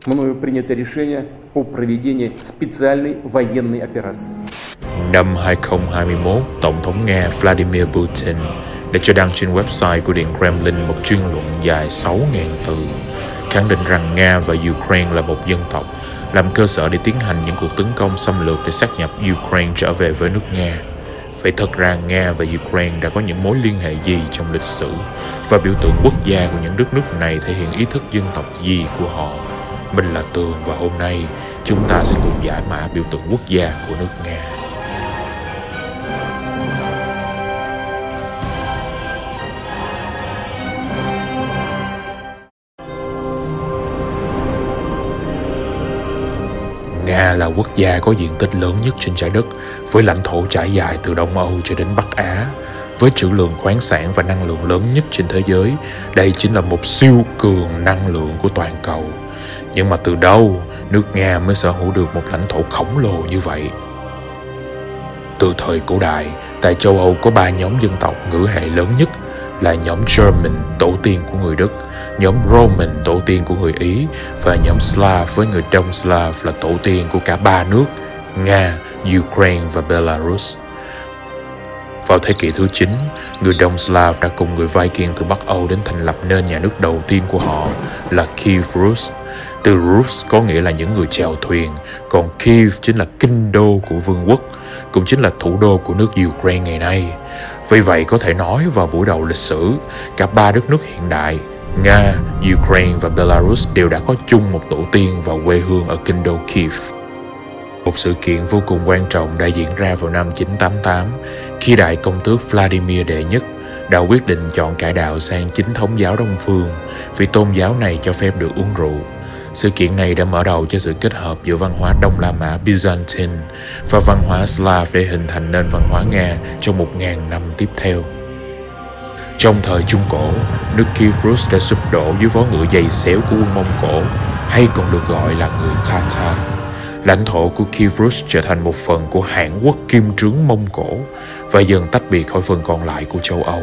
Мною принято решение о проведении специальной военной операции. Năm 2021, Tổng thống Nga Vladimir Putin đã cho đăng trên website của Điện Kremlin một chuyên luận dài 6.000 từ, khẳng định rằng Nga và Ukraine là một dân tộc, làm cơ sở để tiến hành những cuộc tấn công xâm lược để sát nhập Ukraine trở về với nước Nga. Vậy thật ra Nga và Ukraine đã có những mối liên hệ gì trong lịch sử, và biểu tượng quốc gia của những đất nước này thể hiện ý thức dân tộc gì của họ? Mình là Tường và hôm nay chúng ta sẽ cùng giải mã biểu tượng quốc gia của nước Nga. Nga là quốc gia có diện tích lớn nhất trên trái đất, với lãnh thổ trải dài từ Đông Âu cho đến Bắc Á. Với trữ lượng khoáng sản và năng lượng lớn nhất trên thế giới, đây chính là một siêu cường năng lượng của toàn cầu. Nhưng mà từ đâu nước Nga mới sở hữu được một lãnh thổ khổng lồ như vậy? Từ thời cổ đại, tại châu Âu có 3 nhóm dân tộc ngữ hệ lớn nhất là nhóm German, tổ tiên của người Đức, nhóm Roman, tổ tiên của người Ý, và nhóm Slav với người Đông Slav là tổ tiên của cả 3 nước Nga, Ukraine và Belarus. Vào thế kỷ thứ 9, người Đông Slav đã cùng người Viking từ Bắc Âu đến thành lập nên nhà nước đầu tiên của họ là Kiev Rus. Từ Rus có nghĩa là những người chèo thuyền, còn Kiev chính là kinh đô của vương quốc, cũng chính là thủ đô của nước Ukraine ngày nay. Vì vậy có thể nói vào buổi đầu lịch sử, cả 3 đất nước hiện đại, Nga, Ukraine và Belarus đều đã có chung một tổ tiên và quê hương ở kinh đô Kiev. Một sự kiện vô cùng quan trọng đã diễn ra vào năm 988 khi đại công tước Vladimir đệ nhất đã quyết định chọn cải đạo sang chính thống giáo Đông phương vì tôn giáo này cho phép được uống rượu. Sự kiện này đã mở đầu cho sự kết hợp giữa văn hóa Đông La Mã Byzantine và văn hóa Slav để hình thành nên văn hóa Nga trong 1000 năm tiếp theo. Trong thời Trung Cổ, nước Kiev Rus đã sụp đổ dưới vó ngựa dày xéo của quân Mông Cổ, hay còn được gọi là người Tatar. Lãnh thổ của Kiev Rus trở thành một phần của Hãn quốc Kim Trướng Mông Cổ và dần tách biệt khỏi phần còn lại của châu Âu.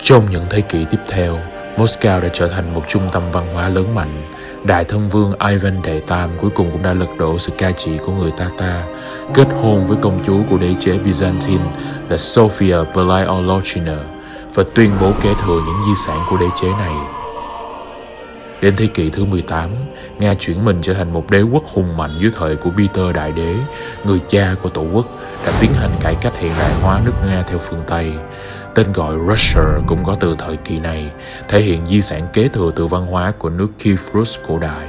Trong những thế kỷ tiếp theo, Moscow đã trở thành một trung tâm văn hóa lớn mạnh. Đại thân vương Ivan đệ Tam cuối cùng cũng đã lật đổ sự cai trị của người Tatar, kết hôn với công chúa của đế chế Byzantine là Sofia Belaiolochina và tuyên bố kế thừa những di sản của đế chế này. Đến thế kỷ thứ 18, Nga chuyển mình trở thành một đế quốc hùng mạnh dưới thời của Peter Đại Đế, người cha của tổ quốc, đã tiến hành cải cách hiện đại hóa nước Nga theo phương Tây. Tên gọi Russia cũng có từ thời kỳ này, thể hiện di sản kế thừa từ văn hóa của nước Kiev Rus cổ đại.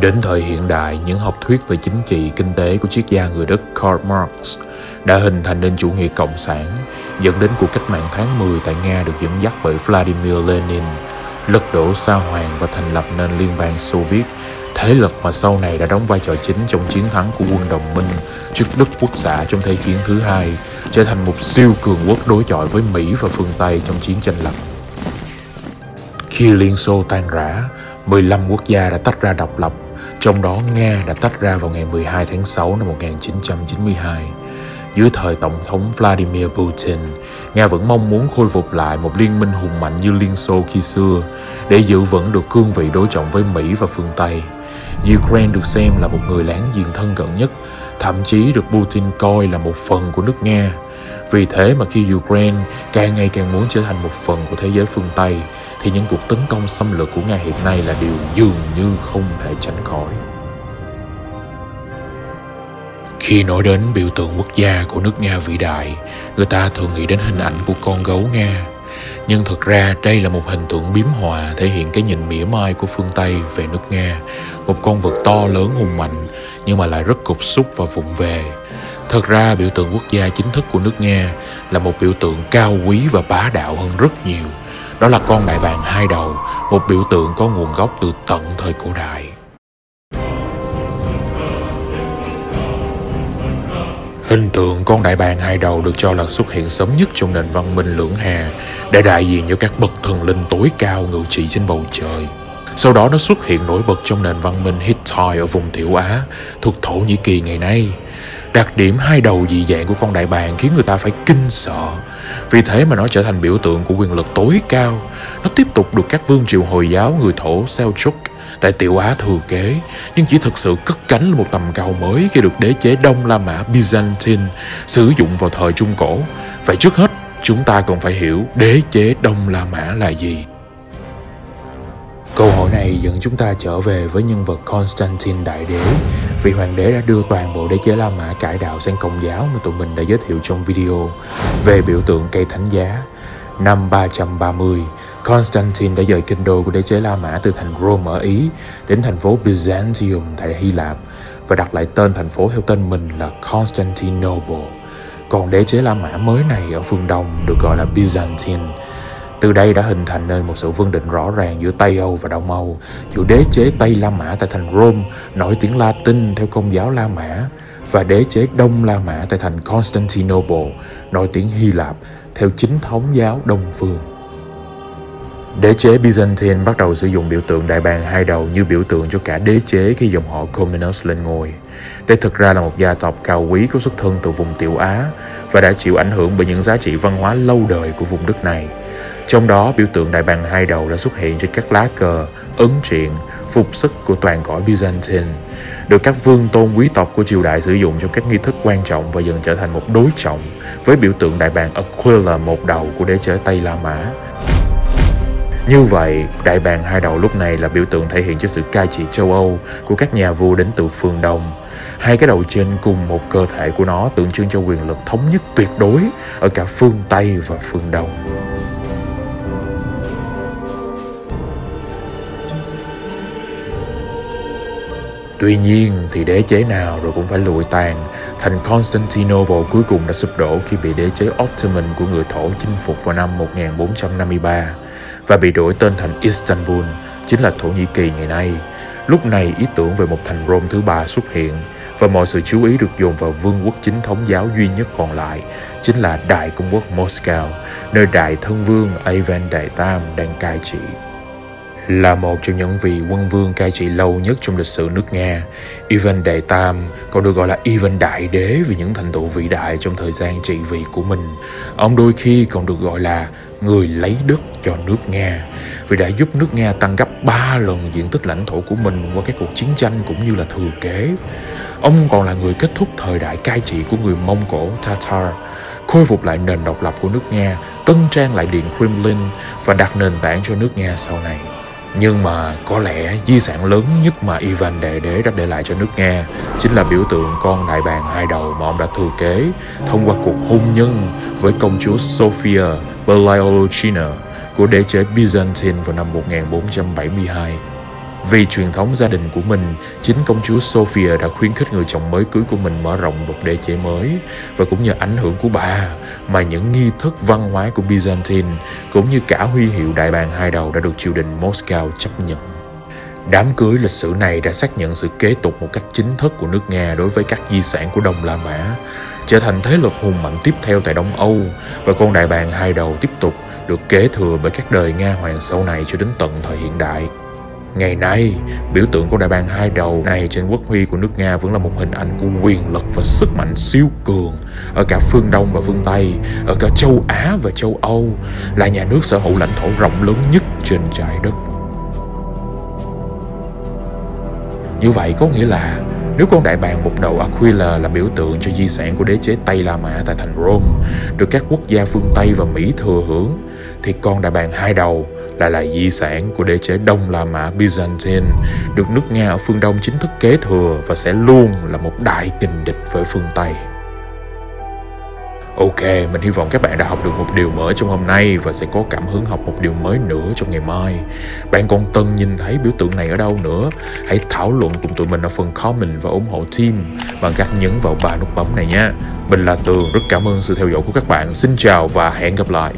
Đến thời hiện đại, những học thuyết về chính trị, kinh tế của triết gia người Đức Karl Marx đã hình thành nên chủ nghĩa cộng sản, dẫn đến cuộc cách mạng tháng 10 tại Nga được dẫn dắt bởi Vladimir Lenin, lật đổ Sa Hoàng và thành lập nên Liên bang Xô Viết, thế lực mà sau này đã đóng vai trò chính trong chiến thắng của quân đồng minh trước Đức Quốc xã trong Thế chiến thứ hai, trở thành một siêu cường quốc đối chọi với Mỹ và phương Tây trong chiến tranh lạnh. Khi Liên Xô tan rã, 15 quốc gia đã tách ra độc lập, trong đó Nga đã tách ra vào ngày 12 tháng 6 năm 1992. Dưới thời Tổng thống Vladimir Putin, Nga vẫn mong muốn khôi phục lại một liên minh hùng mạnh như Liên Xô khi xưa để giữ vững được cương vị đối trọng với Mỹ và phương Tây. Ukraine được xem là một người láng giềng thân cận nhất, thậm chí được Putin coi là một phần của nước Nga. Vì thế mà khi Ukraine càng ngày càng muốn trở thành một phần của thế giới phương Tây, thì những cuộc tấn công xâm lược của Nga hiện nay là điều dường như không thể tránh khỏi. Khi nói đến biểu tượng quốc gia của nước Nga vĩ đại, người ta thường nghĩ đến hình ảnh của con gấu Nga. Nhưng thực ra đây là một hình tượng biếm họa thể hiện cái nhìn mỉa mai của phương Tây về nước Nga. Một con vật to lớn hùng mạnh nhưng mà lại rất cục súc và vụng về. Thật ra biểu tượng quốc gia chính thức của nước Nga là một biểu tượng cao quý và bá đạo hơn rất nhiều. Đó là con đại bàng hai đầu, một biểu tượng có nguồn gốc từ tận thời cổ đại. Hình tượng con đại bàng hai đầu được cho là xuất hiện sớm nhất trong nền văn minh Lưỡng Hà để đại diện cho các bậc thần linh tối cao ngự trị trên bầu trời. Sau đó nó xuất hiện nổi bật trong nền văn minh Hittite ở vùng Tiểu Á thuộc Thổ Nhĩ Kỳ ngày nay. Đặc điểm hai đầu dị dạng của con đại bàng khiến người ta phải kinh sợ. Vì thế mà nó trở thành biểu tượng của quyền lực tối cao. Nó tiếp tục được các vương triều Hồi giáo người Thổ Seljuk tại Tiểu Á thừa kế, nhưng chỉ thực sự cất cánh lên một tầm cao mới khi được đế chế Đông La Mã Byzantine sử dụng vào thời Trung Cổ. Vậy trước hết, chúng ta cần phải hiểu đế chế Đông La Mã là gì. Câu hỏi này dẫn chúng ta trở về với nhân vật Constantine Đại Đế, vị hoàng đế đã đưa toàn bộ đế chế La Mã cải đạo sang Công giáo mà tụi mình đã giới thiệu trong video về biểu tượng cây thánh giá. Năm 330, Constantine đã dời kinh đô của đế chế La Mã từ thành Rome ở Ý đến thành phố Byzantium tại Hy Lạp và đặt lại tên thành phố theo tên mình là Constantinople. Còn đế chế La Mã mới này ở phương Đông được gọi là Byzantine. Từ đây đã hình thành nên một sự phân định rõ ràng giữa Tây Âu và Đông Âu, giữa đế chế Tây La Mã tại thành Rome nổi tiếng Latin theo Công giáo La Mã và đế chế Đông La Mã tại thành Constantinople nổi tiếng Hy Lạp theo chính thống giáo Đông phương. Đế chế Byzantine bắt đầu sử dụng biểu tượng đại bàng hai đầu như biểu tượng cho cả đế chế khi dòng họ Komnenos lên ngôi. Đây thực ra là một gia tộc cao quý có xuất thân từ vùng Tiểu Á và đã chịu ảnh hưởng bởi những giá trị văn hóa lâu đời của vùng đất này. Trong đó, biểu tượng đại bàng hai đầu đã xuất hiện trên các lá cờ, ấn triện, phục sức của toàn cõi Byzantine, được các vương tôn quý tộc của triều đại sử dụng trong các nghi thức quan trọng và dần trở thành một đối trọng với biểu tượng đại bàng Aquila một đầu của đế chế Tây La Mã. Như vậy, đại bàng hai đầu lúc này là biểu tượng thể hiện cho sự cai trị châu Âu của các nhà vua đến từ phương Đông. Hai cái đầu trên cùng một cơ thể của nó tượng trưng cho quyền lực thống nhất tuyệt đối ở cả phương Tây và phương Đông. Tuy nhiên thì đế chế nào rồi cũng phải lụi tàn. Thành Constantinople cuối cùng đã sụp đổ khi bị đế chế Ottoman của người Thổ chinh phục vào năm 1453 và bị đổi tên thành Istanbul, chính là Thổ Nhĩ Kỳ ngày nay. Lúc này ý tưởng về một thành Rome thứ ba xuất hiện và mọi sự chú ý được dồn vào vương quốc chính thống giáo duy nhất còn lại, chính là Đại Công quốc Moscow, nơi Đại Thân Vương Ivan Đệ Tam đang cai trị. Là một trong những vị quân vương cai trị lâu nhất trong lịch sử nước Nga, Ivan Đệ Tam còn được gọi là Ivan Đại Đế vì những thành tựu vĩ đại trong thời gian trị vì của mình. Ông đôi khi còn được gọi là người lấy đất cho nước Nga vì đã giúp nước Nga tăng gấp 3 lần diện tích lãnh thổ của mình qua các cuộc chiến tranh cũng như là thừa kế. Ông còn là người kết thúc thời đại cai trị của người Mông Cổ Tatar, khôi phục lại nền độc lập của nước Nga, tân trang lại điện Kremlin và đặt nền tảng cho nước Nga sau này. Nhưng mà có lẽ di sản lớn nhất mà Ivan Đại Đế đã để lại cho nước Nga chính là biểu tượng con đại bàng hai đầu mà ông đã thừa kế thông qua cuộc hôn nhân với công chúa Sofia Belaiolochina của đế chế Byzantine vào năm 1472. Vì truyền thống gia đình của mình, chính công chúa Sofia đã khuyến khích người chồng mới cưới của mình mở rộng một đế chế mới, và cũng nhờ ảnh hưởng của bà mà những nghi thức văn hóa của Byzantine cũng như cả huy hiệu đại bàng hai đầu đã được triều đình Moscow chấp nhận. Đám cưới lịch sử này đã xác nhận sự kế tục một cách chính thức của nước Nga đối với các di sản của Đông La Mã, trở thành thế lực hùng mạnh tiếp theo tại Đông Âu, và con đại bàng hai đầu tiếp tục được kế thừa bởi các đời Nga hoàng sau này cho đến tận thời hiện đại. Ngày nay, biểu tượng của đại bàng hai đầu này trên quốc huy của nước Nga vẫn là một hình ảnh của quyền lực và sức mạnh siêu cường ở cả phương Đông và phương Tây, ở cả châu Á và châu Âu, là nhà nước sở hữu lãnh thổ rộng lớn nhất trên trái đất. Như vậy có nghĩa là nếu con đại bàng một đầu Aquila là biểu tượng cho di sản của đế chế Tây La Mã tại thành Rome, được các quốc gia phương Tây và Mỹ thừa hưởng, thì con đại bàng hai đầu là di sản của đế chế Đông La Mã Byzantine, được nước Nga ở phương Đông chính thức kế thừa và sẽ luôn là một đại kình địch với phương Tây. Ok, mình hy vọng các bạn đã học được một điều mới trong hôm nay và sẽ có cảm hứng học một điều mới nữa trong ngày mai. Bạn còn từng nhìn thấy biểu tượng này ở đâu nữa? Hãy thảo luận cùng tụi mình ở phần comment và ủng hộ team bằng cách nhấn vào 3 nút bấm này nha. Mình là Tường, rất cảm ơn sự theo dõi của các bạn. Xin chào và hẹn gặp lại.